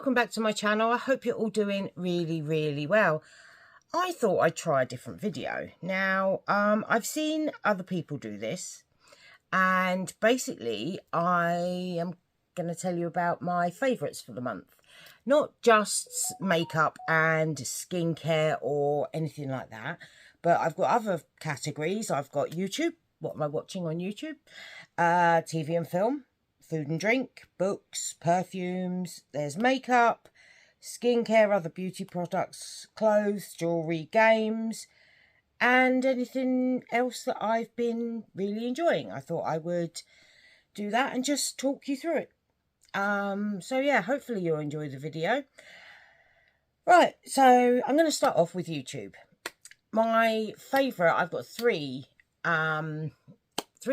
welcome back to my channel. I hope you're all doing really well. I thought I'd try a different video. Now, I've seen other people do this, and basically I am going to tell you about my favourites for the month. Not just makeup and skincare or anything like that, but I've got other categories. I've got YouTube, what am I watching on YouTube, TV and film, food and drink, books, perfumes, there's makeup, skincare, other beauty products, clothes, jewellery, games, and anything else that I've been really enjoying. I thought I would do that and just talk you through it. So yeah, hopefully you'll enjoy the video. Right, so I'm going to start off with YouTube. My favourite, I've got three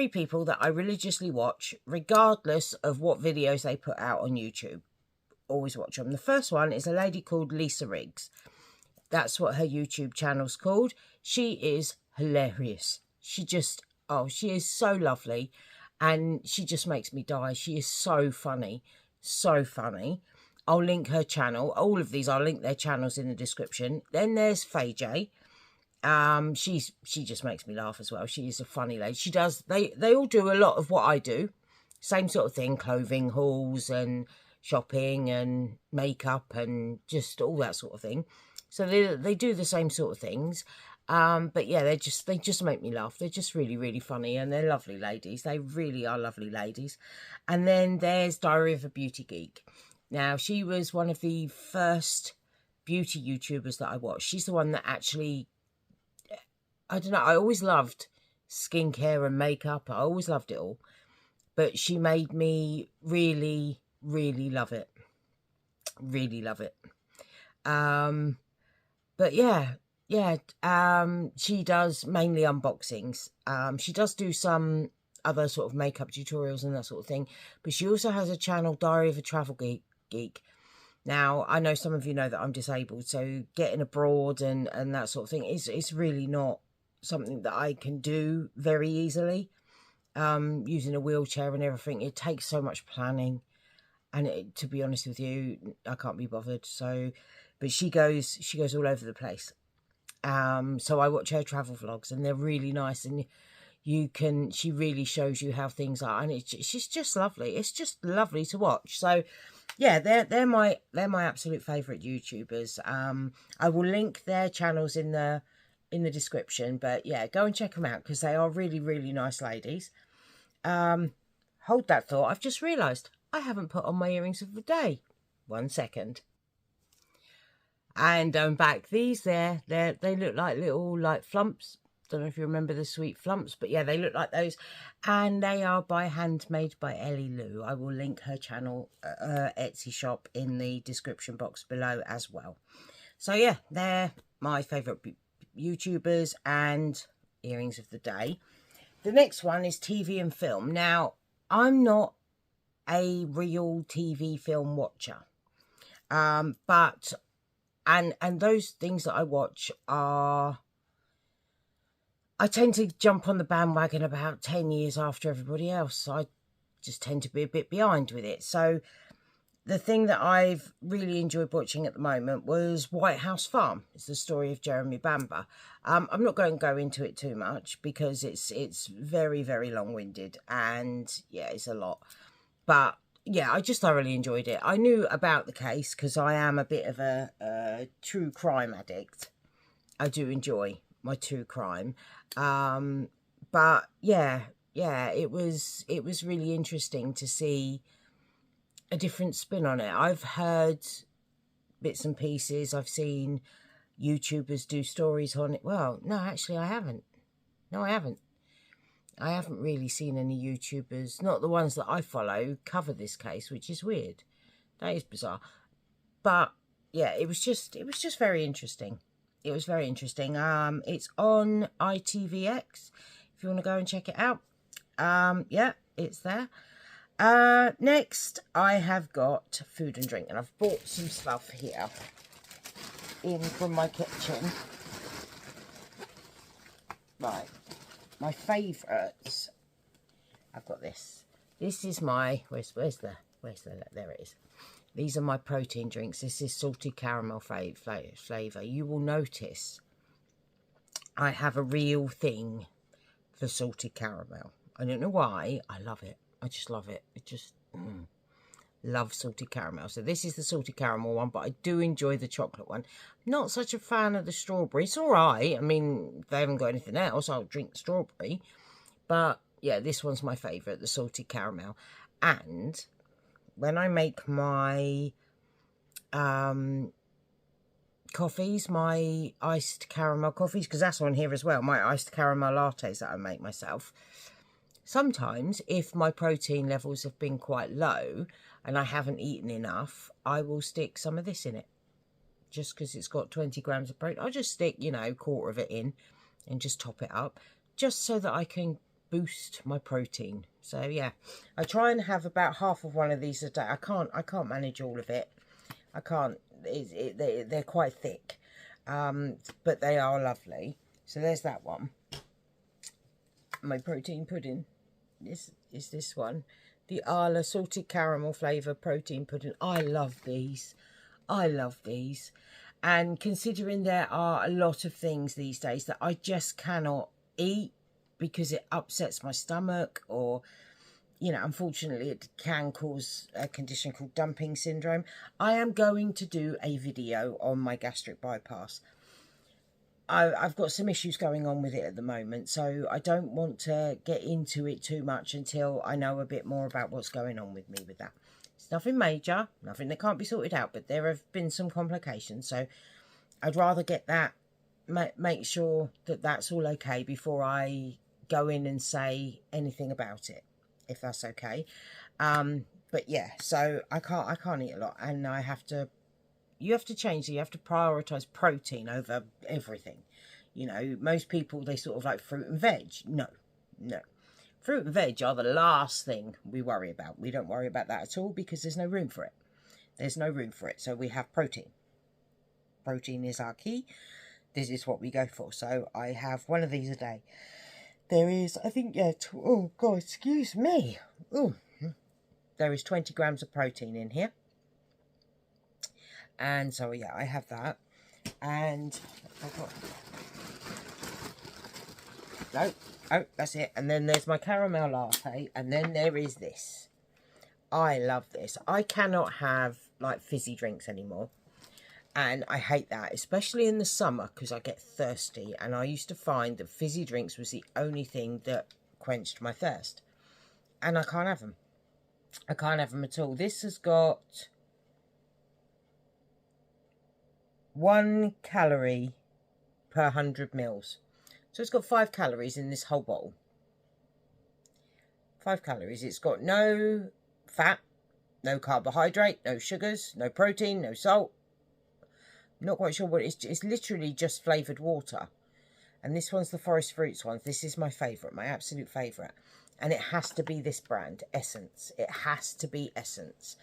people that I religiously watch, regardless of what videos they put out on YouTube. Always watch them. The first one is a lady called Lisa Riggs. That's what her YouTube channel's called. She is hilarious. She is so lovely, and she just makes me die. She is so funny, so funny. I'll link her channel. All of these, I'll link their channels in the description. Then there's Fayejay. She just makes me laugh as well. She is a funny lady. She does, they all do a lot of what I do. Same sort of thing, clothing hauls and shopping and makeup and just all that sort of thing. So they do the same sort of things. But yeah, they just make me laugh. They're just really funny, and they're lovely ladies. They really are lovely ladies. And then there's Diaryofabeautygeek. Now, she was one of the first beauty YouTubers that I watched. She's the one that actually, I don't know, I always loved skincare and makeup. I always loved it all. But she made me really love it. Really love it. But yeah, she does mainly unboxings. She does do some other sort of makeup tutorials and that sort of thing. But she also has a channel, Diary of a Travel Geek. Now, I know some of you know that I'm disabled, so getting abroad and that sort of thing is really not something that I can do very easily. Using a wheelchair and everything, it takes so much planning, and to be honest with you, I can't be bothered. So, but she goes all over the place. So I watch her travel vlogs, and they're really nice, and she really shows you how things are, and she's just lovely. It's just lovely to watch. So yeah, they're my absolute favourite YouTubers. I will link their channels in the description, but yeah, go and check them out because they are really nice ladies. Hold that thought. I've just realised I haven't put on my earrings of the day. 1 second. And I'm back. These they look like little flumps. Don't know if you remember the sweet flumps, but yeah, they look like those. And they are by Handmade by Ellie. I will link her channel, Etsy shop, in the description box below as well. So yeah, they're my favourite YouTubers and earrings of the day. The next one is TV and film. Now, I'm not a real TV film watcher, but those things that I watch are, I tend to jump on the bandwagon about 10 years after everybody else. I just tend to be a bit behind with it. So the thing that I've really enjoyed watching at the moment was White House Farm. It's the story of Jeremy Bamber. I'm not going to go into it too much because it's very long-winded, and yeah, it's a lot. But yeah, I just thoroughly enjoyed it. I knew about the case because I am a bit of a true crime addict. I do enjoy my true crime. But yeah, it was really interesting to see a different spin on it. I've heard bits and pieces. I've seen YouTubers do stories on it. Well, no, actually I haven't. No, I haven't. I haven't really seen any YouTubers, not the ones that I follow, cover this case, which is weird. That is bizarre. But yeah, it was just very interesting. It was very interesting. It's on ITVX if you want to go and check it out. Yeah, it's there. Next, I have got food and drink, and I've bought some stuff here in from my kitchen. Right, my favourites. I've got this. This is my, where's the, there it is. These are my protein drinks. This is salted caramel flavour. You will notice I have a real thing for salted caramel. I don't know why. I love it. I just love it. It just... love salted caramel. So this is the salted caramel one, but I do enjoy the chocolate one. Not such a fan of the strawberry. It's all right. I mean, if they haven't got anything else, I'll drink strawberry. But yeah, this one's my favourite, the salted caramel. And when I make my coffees, my iced caramel coffees, because that's on here as well, my iced caramel lattes that I make myself, sometimes if my protein levels have been quite low and I haven't eaten enough, I will stick some of this in it. Just because it's got 20 grams of protein, I'll just stick, you know, a quarter of it in and just top it up, just so that I can boost my protein. So yeah, I try and have about half of one of these a day. I can't manage all of it. I can't. They're quite thick, but they are lovely. So there's that one. My protein pudding. This is this one, the Arla salted caramel flavour protein pudding. I love these. I love these. And considering there are a lot of things these days that I just cannot eat because it upsets my stomach, or, you know, unfortunately it can cause a condition called dumping syndrome, I am going to do a video on my gastric bypass. I've got some issues going on with it at the moment, so I don't want to get into it too much until I know a bit more about what's going on with me with that. It's nothing major, nothing that can't be sorted out, but there have been some complications, so I'd rather get that, make sure that that's all okay before I go in and say anything about it, if that's okay. But yeah, so I can't eat a lot, and you have to change it. You have to prioritise protein over everything. You know, most people, they sort of like fruit and veg. No. Fruit and veg are the last thing we worry about. We don't worry about that at all because there's no room for it. There's no room for it. So we have protein. Protein is our key. This is what we go for. So I have one of these a day. There is, I think, yeah, oh God, excuse me. Oh, there is 20 grams of protein in here. And so, yeah, I have that. And I've got... No, oh, that's it. And then there's my caramel latte. And then there is this. I love this. I cannot have, like, fizzy drinks anymore. And I hate that, especially in the summer, because I get thirsty. And I used to find that fizzy drinks was the only thing that quenched my thirst. And I can't have them. I can't have them at all. This has got 1 calorie per 100 mils. So it's got 5 calories in this whole bottle. 5 calories. It's got no fat, no carbohydrate, no sugars, no protein, no salt. Not quite sure what it is. It's literally just flavoured water. And this one's the Forest Fruits one. This is my favourite, my absolute favourite. And it has to be this brand, Essence. It has to be Essence.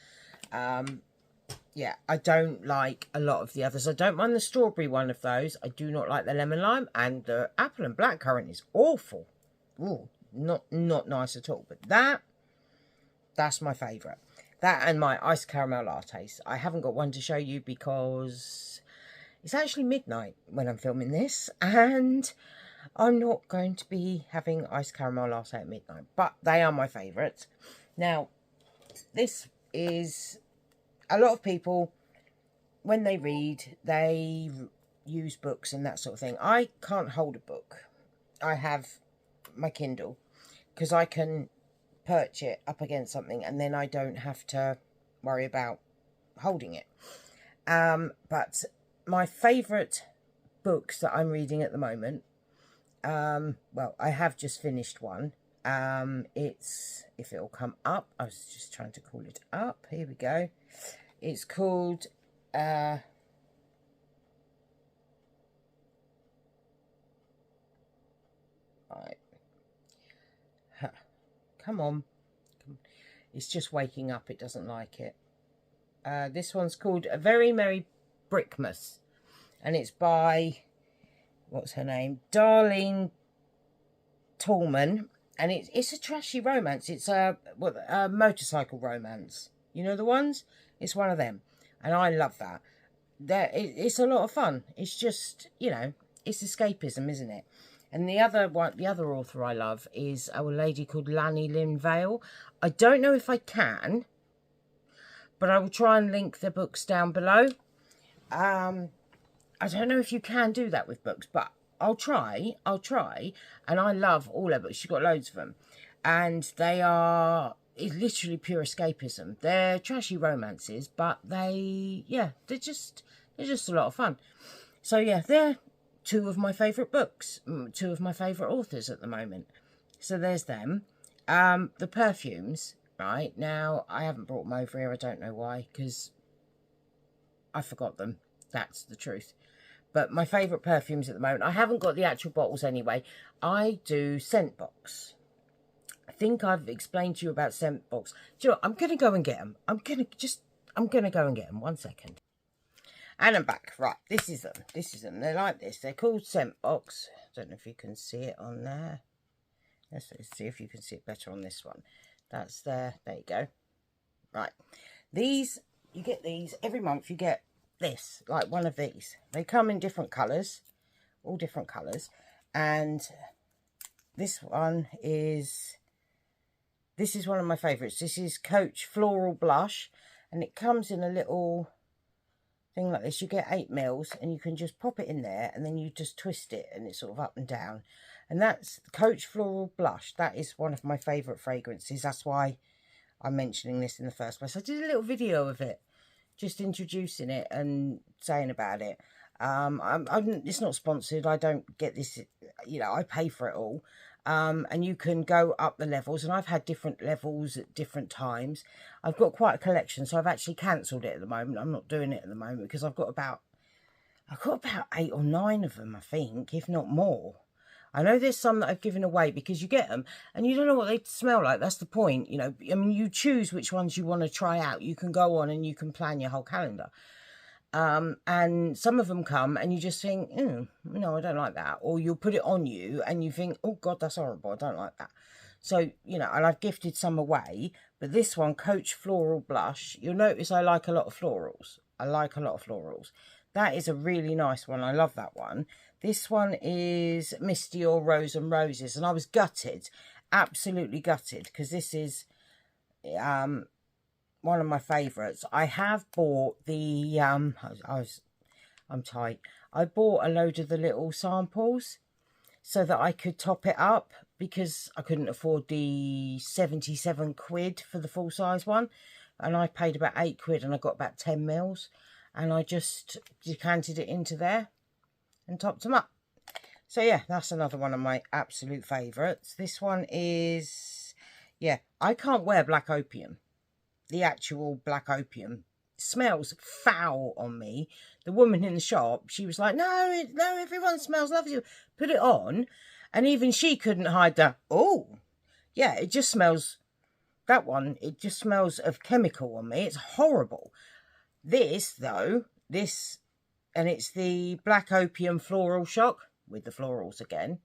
Yeah, I don't like a lot of the others. I don't mind the strawberry one of those. I do not like the lemon lime. And the apple and blackcurrant is awful. Ooh, not nice at all. But that's my favourite. That and my iced caramel lattes. I haven't got one to show you because it's actually midnight when I'm filming this. And I'm not going to be having iced caramel latte at midnight. But they are my favourites. Now, this is... A lot of people, when they read, they use books and that sort of thing. I can't hold a book. I have my Kindle because I can perch it up against something and then I don't have to worry about holding it. But my favourite books that I'm reading at the moment, well, I have just finished one. It's, if it'll come up, I was just trying to call it up. Here we go. It's called, right. Huh. Come on. It's just waking up. It doesn't like it. This one's called A Very Merry Brickmas. And it's by, what's her name? Darlene Tallman. And it's a trashy romance. It's a motorcycle romance. You know the ones? It's one of them. And I love that. It's a lot of fun. It's just, you know, it's escapism, isn't it? And the other one, the other author I love is a lady called Lani Vale. I don't know if I can, but I will try and link the books down below. I don't know if you can do that with books, but I'll try. And I love all her books. She's got loads of them. And they are, it's literally pure escapism. They're trashy romances, but they're just a lot of fun. So yeah, they're two of my favourite books, two of my favourite authors at the moment. So there's them. The perfumes, right, now I haven't brought them over here. I don't know why, because I forgot them. That's the truth. But my favourite perfumes at the moment, I haven't got the actual bottles anyway. I do Scentbox. I think I've explained to you about Scentbox. Do you know what? I'm going to go and get them. I'm going to go and get them. 1 second. And I'm back. Right, this is them. They're like this. They're called Scentbox. I don't know if you can see it on there. Let's see if you can see it better on this one. That's there. There you go. Right. These, you get these. Every month you get this, like one of these. They come in different colours. All different colours. And this one is... This is one of my favourites. This is Coach Floral Blush. And it comes in a little... thing like this. You get 8 mils and you can just pop it in there and then you just twist it and it's sort of up and down. And that's Coach Floral Blush. That is one of my favourite fragrances. That's why I'm mentioning this in the first place. I did a little video of it, just introducing it and saying about it. It's not sponsored. I don't get this, you know, I pay for it all. And you can go up the levels, and I've had different levels at different times. I've got quite a collection, so I've actually cancelled it at the moment. I'm not doing it at the moment because I've got about 8 or 9 of them, I think, if not more. I know there's some that I've given away because you get them and you don't know what they smell like. That's the point, you know. I mean, you choose which ones you want to try out. You can go on and you can plan your whole calendar. And some of them come and you just think, no, I don't like that. Or you'll put it on you and you think, oh God, that's horrible. I don't like that. So, you know, and I've gifted some away, but this one, Coach Floral Blush, you'll notice I like a lot of florals. That is a really nice one. I love that one. This one is Misty or Rose and Roses. And I was gutted, absolutely gutted, because this is one of my favourites. I have bought the, I'm tight. I bought a load of the little samples so that I could top it up because I couldn't afford the 77 quid for the full size one. And I paid about 8 quid and I got about 10 mils. And I just decanted it into there and topped them up. So yeah, that's another one of my absolute favourites. This one is, yeah, I can't wear black opium. The actual black opium smells foul on me. The woman in the shop, she was like, no, everyone smells lovely. Put it on, and even she couldn't hide that. Oh, yeah, it just smells, that one, it just smells of chemical on me. It's horrible. This, though, and it's the Black Opium Floral Shock, with the florals again,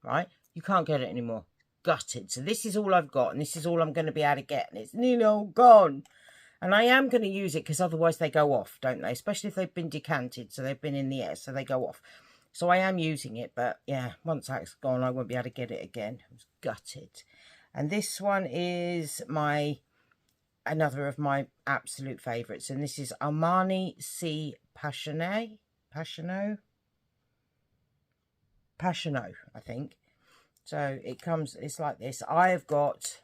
right? You can't get it anymore. Gutted. So this is all I've got, and this is all I'm going to be able to get, and it's nearly all gone. And I am going to use it because otherwise they go off, don't they? Especially if they've been decanted, so they've been in the air, so they go off. So I am using it, but yeah, once that's gone, I won't be able to get it again. I was gutted. And this one is another of my absolute favourites, and this is Armani C. Passionate, I think. So it comes, it's like this. I have got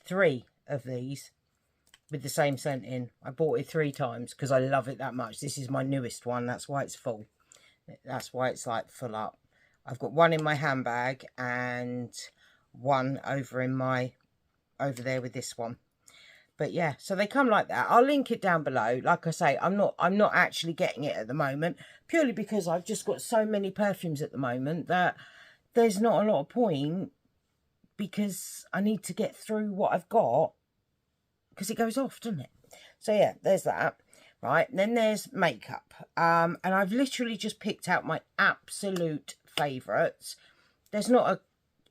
3 of these with the same scent in. I bought it 3 times because I love it that much. This is my newest one. That's why it's full. That's why it's like full up. I've got one in my handbag and one over there with this one. But yeah, so they come like that. I'll link it down below. Like I say, I'm not actually getting it at the moment, purely because I've just got so many perfumes at the moment that there's not a lot of point, because I need to get through what I've got, because it goes off, doesn't it? So yeah, there's that. Right, and then there's makeup. And I've literally just picked out my absolute favourites. There's not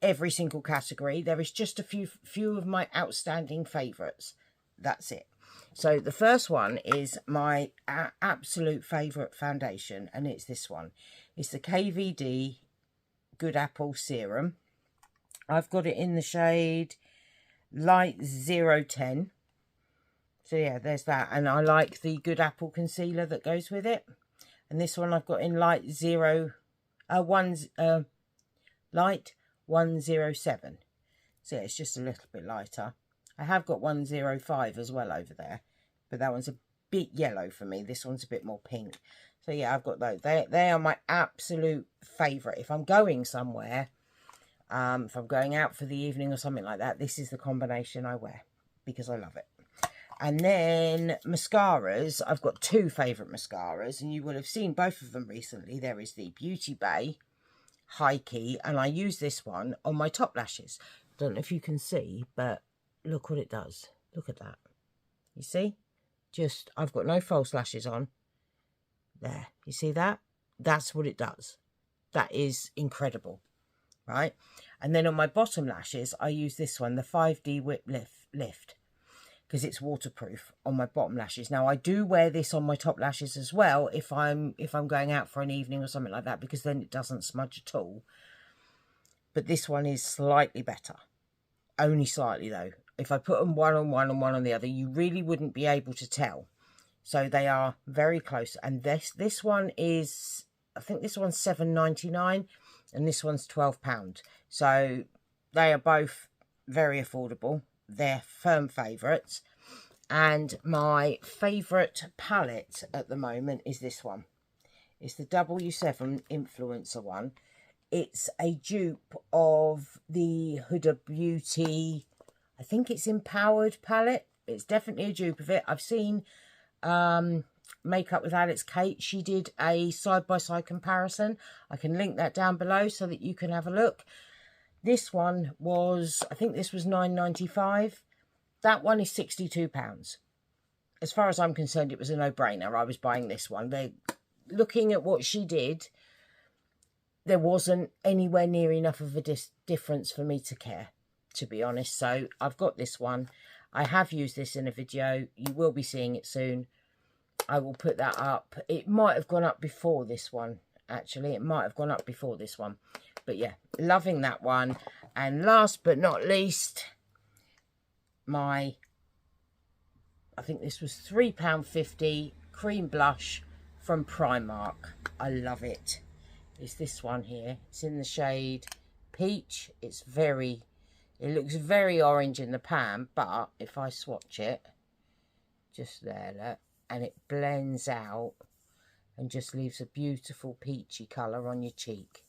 every single category. There is just a few of my outstanding favourites. That's it. So the first one is my absolute favourite foundation, and it's this one. It's the KVD Good Apple Serum. I've got it in the shade Light 010. So yeah, there's that. And I like the Good Apple concealer that goes with it. And this one I've got in Light 107. So yeah, it's just a little bit lighter. I have got 105 as well over there, but that one's a bit yellow for me. This one's a bit more pink. So yeah, I've got those. They are my absolute favourite. If I'm going somewhere, if I'm going out for the evening or something like that, this is the combination I wear because I love it. And then mascaras, I've got two favourite mascaras, and you will have seen both of them recently. There is the Beauty Bay High Key, and I use this one on my top lashes. Don't know if you can see, but look what it does. Look at that. You see? Just, I've got no false lashes on. There. You see that? That's what it does. That is incredible. Right? And then on my bottom lashes, I use this one, the 5D Whip Lift. Because it's waterproof on my bottom lashes. Now, I do wear this on my top lashes as well if I'm going out for an evening or something like that, because then it doesn't smudge at all. But this one is slightly better. Only slightly, though. If I put them one on one and one on the other, you really wouldn't be able to tell. So they are very close. And this one is, I think this one's £7.99 and this one's £12. So they are both very affordable. They're firm favourites. And my favourite palette at the moment is this one. It's the W7 Influencer one. It's a dupe of the Huda Beauty, I think it's Empowered palette. It's definitely a dupe of it. I've seen Makeupwithalixkate. She did a side-by-side comparison. I can link that down below so that you can have a look. This one was, I think this was £9.95. That one is £62. As far as I'm concerned, it was a no-brainer. I was buying this one. Looking at what she did, there wasn't anywhere near enough of a difference for me to care, to be honest. So I've got this one. I have used this in a video. You will be seeing it soon. I will put that up. It might have gone up before this one, actually. It might have gone up before this one. But yeah, loving that one. And last but not least, I think this was £3.50 cream blush from Primark. I love it. It's this one here. It's in the shade Peach. It looks very orange in the pan, but if I swatch it, just there, look, and it blends out and just leaves a beautiful peachy colour on your cheek.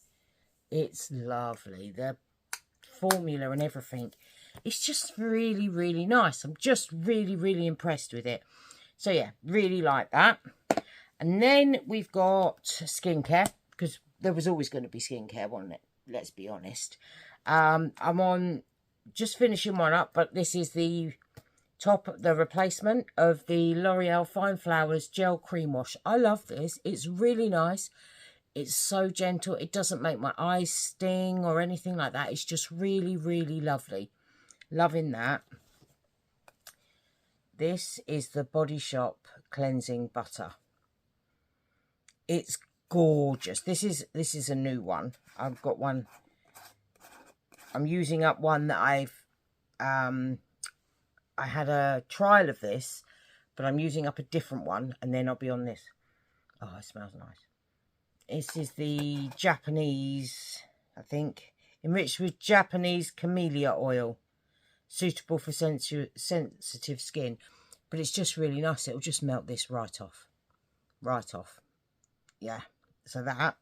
It's lovely. The formula and everything. It's just really, really nice. I'm just really, really impressed with it. So yeah, really like that. And then we've got skincare, because there was always going to be skincare, wasn't it? Let's be honest. I'm on just finishing one up, but this is the replacement of the L'Oreal Fine Flowers Gel Cream Wash. I love this. It's really nice. It's so gentle. It doesn't make my eyes sting or anything like that. It's just really, really lovely. Loving that. This is the Body Shop Cleansing Butter. It's gorgeous. This is a new one. I've got one. I'm using up one that I had a trial of this, but I'm using up a different one, and then I'll be on this. Oh, it smells nice. This is the Japanese, I think, enriched with Japanese camellia oil, suitable for sensitive skin. But it's just really nice. It'll just melt this right off. Right off. Yeah, so that.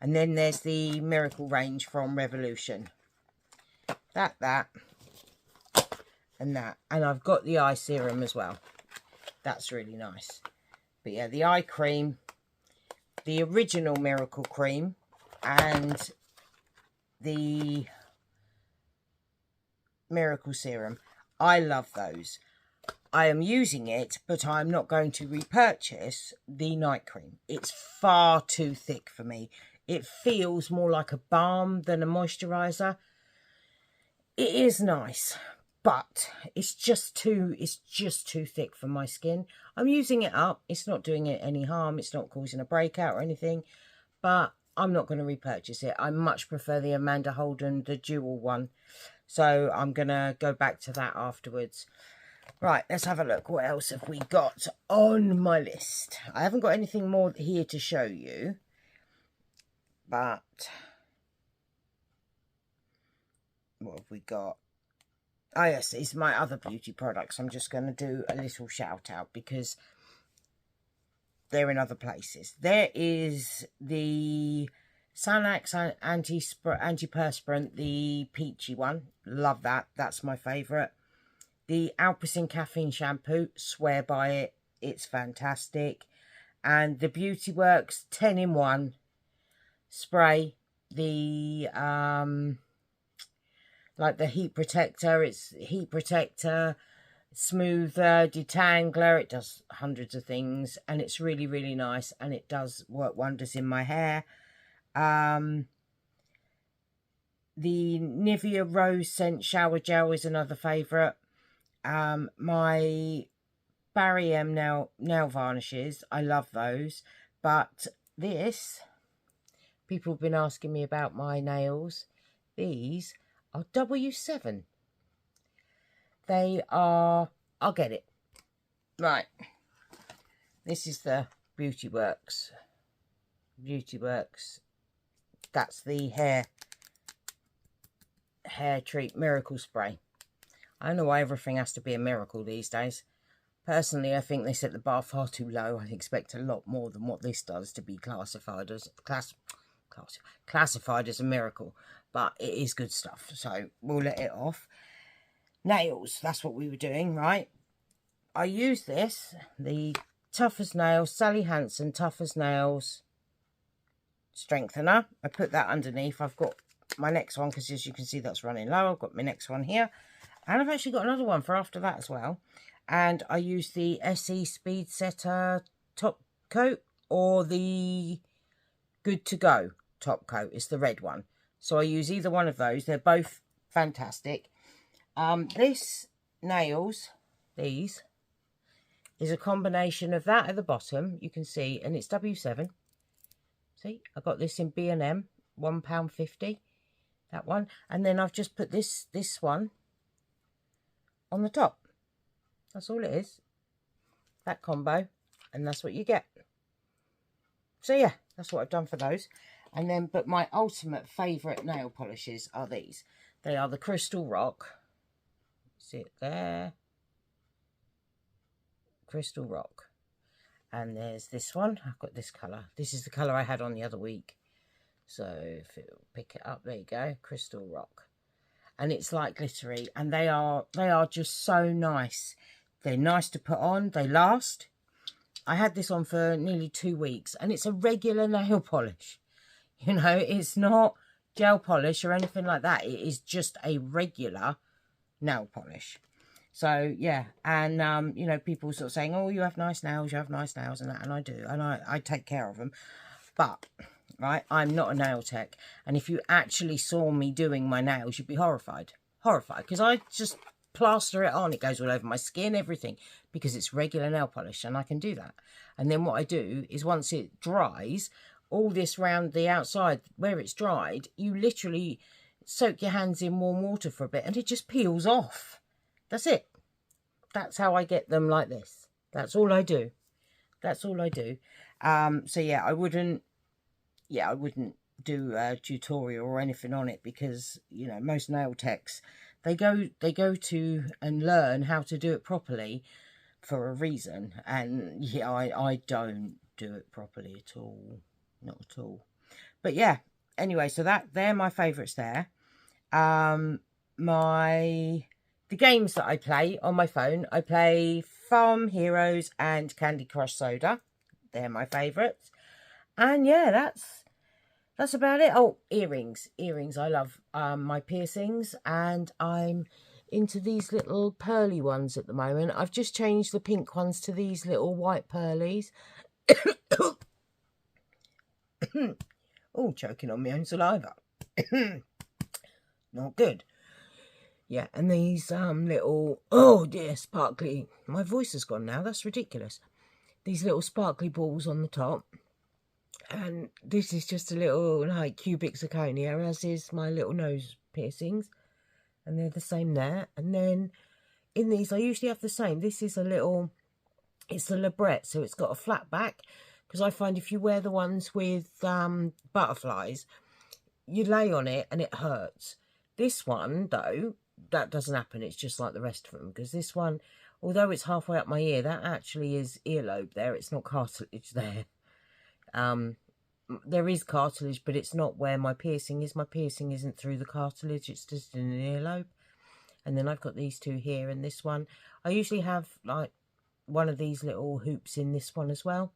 And then there's the Miracle range from Revolution. That, and that. And I've got the eye serum as well. That's really nice. But yeah, the eye cream, the original Miracle cream, and the Miracle serum. I love those. I am using it, but I'm not going to repurchase the night cream. It's far too thick for me. It feels more like a balm than a moisturiser. It is nice, but it's just too thick for my skin. I'm using it up. It's not doing it any harm. It's not causing a breakout or anything, but I'm not going to repurchase it. I much prefer the Amanda Holden, the dual one. So I'm going to go back to that afterwards. Right, let's have a look. What else have we got on my list? I haven't got anything more here to show you, but what have we got? Oh yes, it's my other beauty products. I'm just going to do a little shout out because they're in other places. There is the Sanax antiperspirant, the peachy one. Love that. That's my favourite. The Alpecin Caffeine Shampoo. Swear by it. It's fantastic. And the Beauty Works 10-in-1 spray. The like the heat protector. It's heat protector, smoother, detangler. It does hundreds of things, and it's really, really nice, and it does work wonders in my hair. The Nivea Rose Scent Shower Gel is another favourite. My Barry M nail varnishes, I love those. But this, people have been asking me about my nails. These are W7. They are, I'll get it. Right. This is the Beauty Works. Beauty Works. That's the hair treat miracle spray. I don't know why everything has to be a miracle these days. Personally, I think they set the bar far too low. I expect a lot more than what this does to be classified as classified as a miracle. But it is good stuff, so we'll let it off. Nails, that's what we were doing, right? I use this, the Tough as Nails, Sally Hansen Tough as Nails strengthener. I put that underneath. I've got my next one because, as you can see, that's running low. I've got my next one here, and I've actually got another one for after that as well. And I use the Essie Speed Setter top coat, or the Good to Go top coat. It's the red one. So I use either one of those. They're both fantastic. This nails, these, is a combination of that at the bottom, you can see, and it's W7. See, I got this in B&M, £1.50, that one. And then I've just put this one on the top. That's all it is. That combo, and that's what you get. So yeah, that's what I've done for those. And then, but my ultimate favourite nail polishes are these. They are the Crystal Rock. See it there? Crystal Rock. And there's this one. I've got this colour. This is the colour I had on the other week. So if it'll pick it up, there you go. Crystal Rock. And it's like glittery. And they are just so nice. They're nice to put on. They last. I had this on for nearly 2 weeks. And it's a regular nail polish. You know, it's not gel polish or anything like that. It is just a regular nail polish. So, yeah. And, you know, people sort of saying, oh, you have nice nails, and that. And I do. And I take care of them. But, right, I'm not a nail tech. And if you actually saw me doing my nails, you'd be horrified. Horrified. Because I just plaster it on. It goes all over my skin, everything. Because it's regular nail polish. And I can do that. And then what I do is once it dries, all this round the outside where it's dried, you literally soak your hands in warm water for a bit and it just peels off. That's it. That's how I get them like this. That's all I do. That's all I do. So yeah, I wouldn't do a tutorial or anything on it because, you know, most nail techs, they go to and learn how to do it properly for a reason. And yeah, I don't do it properly at all. Not at all. But yeah, anyway, so they're my favourites there. The games that I play on my phone, I play Farm Heroes and Candy Crush Soda. They're my favourites. And yeah, that's about it. Oh, earrings. I love my piercings, and I'm into these little pearly ones at the moment. I've just changed the pink ones to these little white pearlies. Oh, choking on my own saliva. Not good. Yeah, and these little, oh dear, sparkly, my voice has gone now, that's ridiculous. These little sparkly balls on the top. And this is just a little, like, cubic zirconia, as is my little nose piercings. And they're the same there. And then in these, I usually have the same. This is a little, it's a labret, so it's got a flat back. Because I find if you wear the ones with butterflies, you lay on it and it hurts. This one, though, that doesn't happen. It's just like the rest of them. Because this one, although it's halfway up my ear, that actually is earlobe there. It's not cartilage there. There is cartilage, but it's not where my piercing is. My piercing isn't through the cartilage. It's just in an earlobe. And then I've got these two here and this one. I usually have like one of these little hoops in this one as well.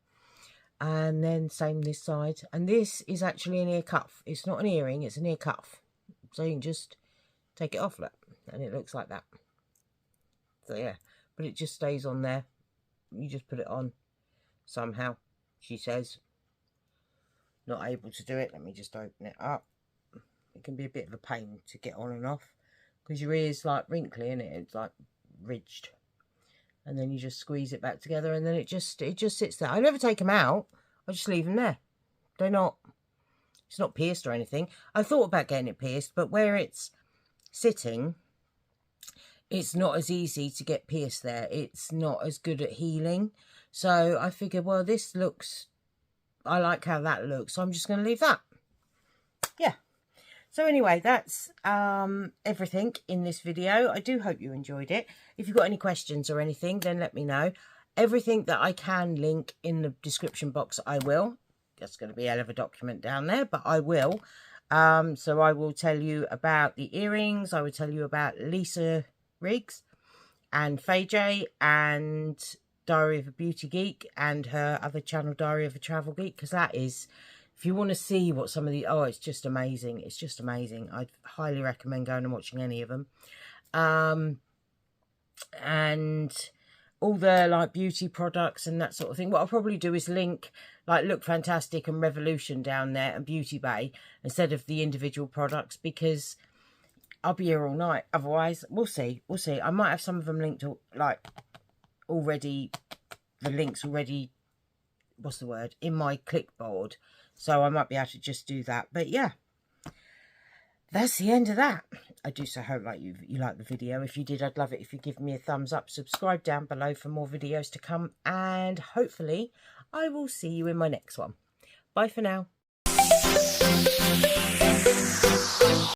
And then same this side. And this is actually an ear cuff. It's not an earring, it's an ear cuff. So you can just take it off, look, and it looks like that. So yeah, but it just stays on there. You just put it on somehow, she says. Not able to do it. Let me just open it up. It can be a bit of a pain to get on and off because your ear's like wrinkly, isn't it? It's like ridged. And then you just squeeze it back together and then it just sits there. I never take them out. I just leave them there. They're not, it's not pierced or anything. I thought about getting it pierced, but where it's sitting, it's not as easy to get pierced there. It's not as good at healing. So I figured, well, this looks, I like how that looks, so I'm just going to leave that. Yeah. So anyway, that's everything in this video. I do hope you enjoyed it. If you've got any questions or anything, then let me know. Everything that I can link in the description box, I will. That's going to be a hell of a document down there, but I will. So I will tell you about the earrings. I will tell you about Lisa Riggs and Fayejay and Diary of a Beauty Geek and her other channel, Diary of a Travel Geek, because that is, if you want to see what some of the, oh, it's just amazing. It's just amazing. I'd highly recommend going and watching any of them. And all the like beauty products and that sort of thing. What I'll probably do is link like Look Fantastic and Revolution down there and Beauty Bay instead of the individual products, because I'll be here all night. Otherwise, we'll see. We'll see. I might have some of them linked to, like, already, the links already, what's the word, in my clipboard. So I might be able to just do that. But yeah, that's the end of that. I do so hope like you liked the video. If you did, I'd love it if you give me a thumbs up. Subscribe down below for more videos to come. And hopefully I will see you in my next one. Bye for now.